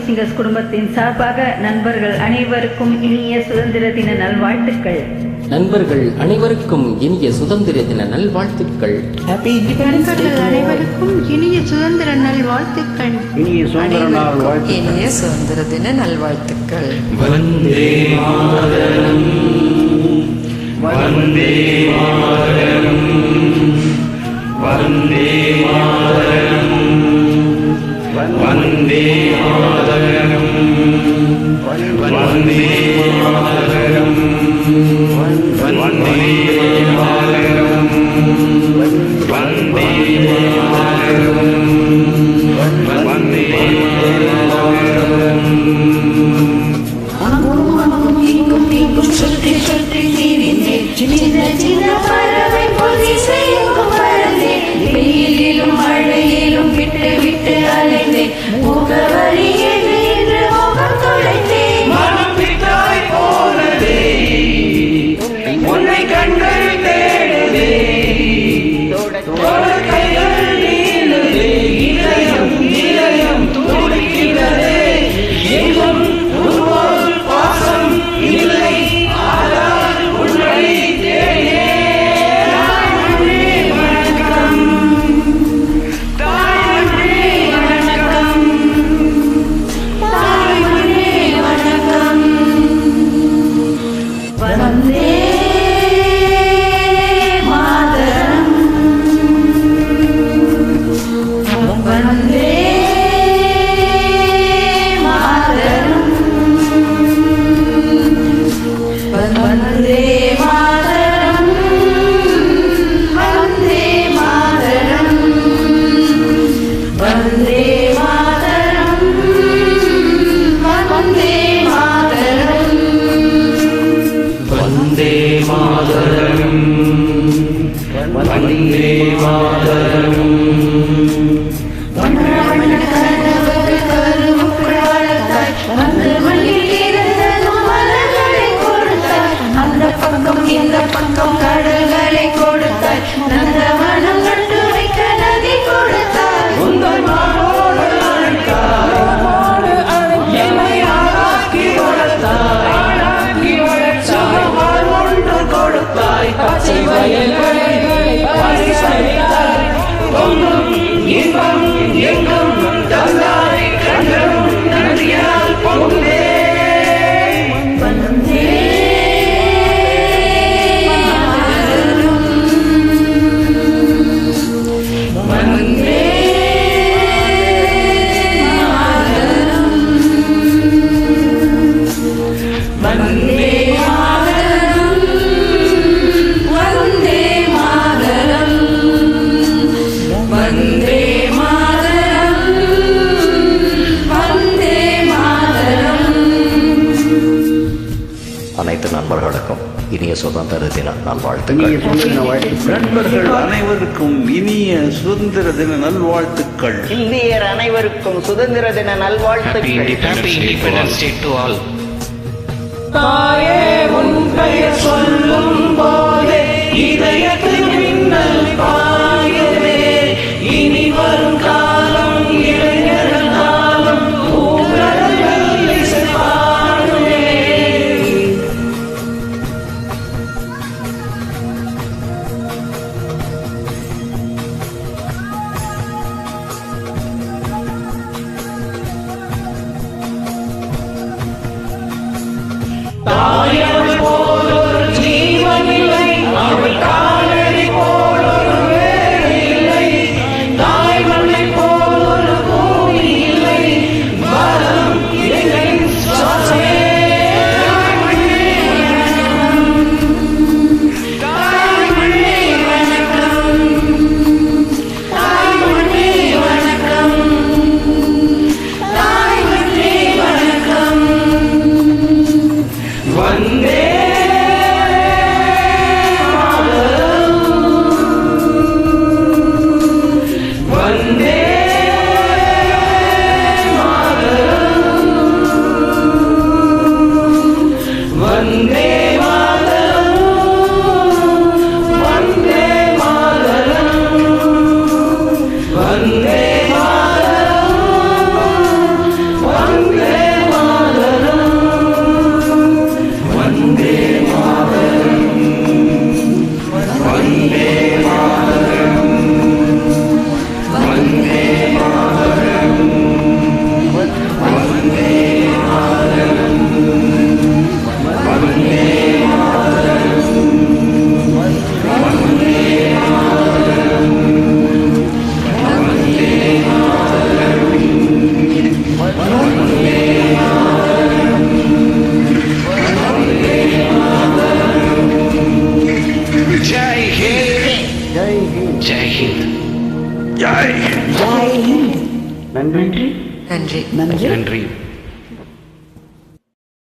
Singers குடும்பத்தின் சார்பாக நண்பர்கள் அனைவருக்கும் இனிய சுதந்திர தின நல்வாழ்த்துக்கள். நண்பர்கள் அனைவருக்கும் இனிய சுதந்திர தின நல்வாழ்த்துக்கள். நண்பர்கள் அனைவருக்கும் இனிய சுதந்திர நல்வாழ்த்துக்கள். இனிய சுதந்திர தின நல்வாழ்த்துக்கள். வந்தே மாதரம், வந்தே மாதரம், வந்தே மாதரம், வந்தே மாதரம், வந்தே மாதரம், வந்தே மாதரம், வந்தே மாதரம், வந்தே மாதரம். சுற்றி சுற்றி திரிந்தே சின்ன சின்ன பறவை பொதிசையும் பறந்தே வெயிலிலும் மழையிலும் விட்டு விட்டு அலைந்தே முகவரியை நின்று முகம் தொலைத்தே மனப்பித்தாய் போனதே உன்னை கண்கள் தேடுதே கைகள் நீளுதே இதயம் இதயம் துடிக்கிறதே எங்கும் உருவோல் பாசம் இல்லை ஆனால் உன்னை தேடியே தாய்மண்ணே வணக்கம் தாய்மண்ணே வணக்கம் தாய்மண்ணே வணக்கம். வந்தே மாதரம், வந்தே மாதரம், வந்தே மாதரம், வந்தே மாதரம், வந்தே மாதரம், வந்தே மாதரம். வந்தே மாதரம், வந்தே மாதரம். வண்ண கனவுக்கு கருவுக்குள் வளர்த்தாய், வந்து மண்ணில் இருந்த மலர்களை கொடுத்தாய், அந்த பக்கம் இந்த பக்கம் கடல்களை கொடுத்தாய், நந்தவனம் நட்டு வைக்க நதி கொடுத்தாய். உங்கள் மாவோடு அழைத்தாய், என்னை ஆளாக்கி வளர்த்தாய், சுகமாய் ஒன்று கொடுத்தாய், பச்சை வயல்களை பரிசளித்தாய், பொங்கும் இன்பம் எங்கும் தந்தாய், கண்களும் நதியால் பொங்குதே. வந்தே மாதரம், வந்தே மாதரம், வந்தே மாதரம், வந்தே மாதரம், வந்தே மாதரம், வந்தே மாதரம். அனைத்து நண்பர்களுக்கும் இனிய சுதந்திர தின நல்வாழ்த்துக்கள். நண்பர்கள் அனைவருக்கும் இனிய சுதந்திர தின நல்வாழ்த்துக்கள். இந்தியர் அனைவருக்கும் சுதந்திர தின நல்வாழ்த்துக்கள். தாயே உன் பெயர் சொல்லும் போதே இதயத்தில் மின்னல் பாயுதே. இனி வரும் காலம் இளைஞர்கள் காலம் பூங்கடல்கள் இசை பாடுமே. தாயவள் போல் ஒரு ஜீவன் இல்லை, அவள் காலடி போல் ஒரு வேறு இல்லை, தாய்மண்ணை போல் ஒரு பூமி இல்லை, வரம் எங்கள் சுவாசமே. தாய்மண்ணே வணக்கம், தாய்மண்ணே வணக்கம், தாய்மண்ணே வணக்கம். வந்தே நன்றி நன்றி நன்றி நன்றி.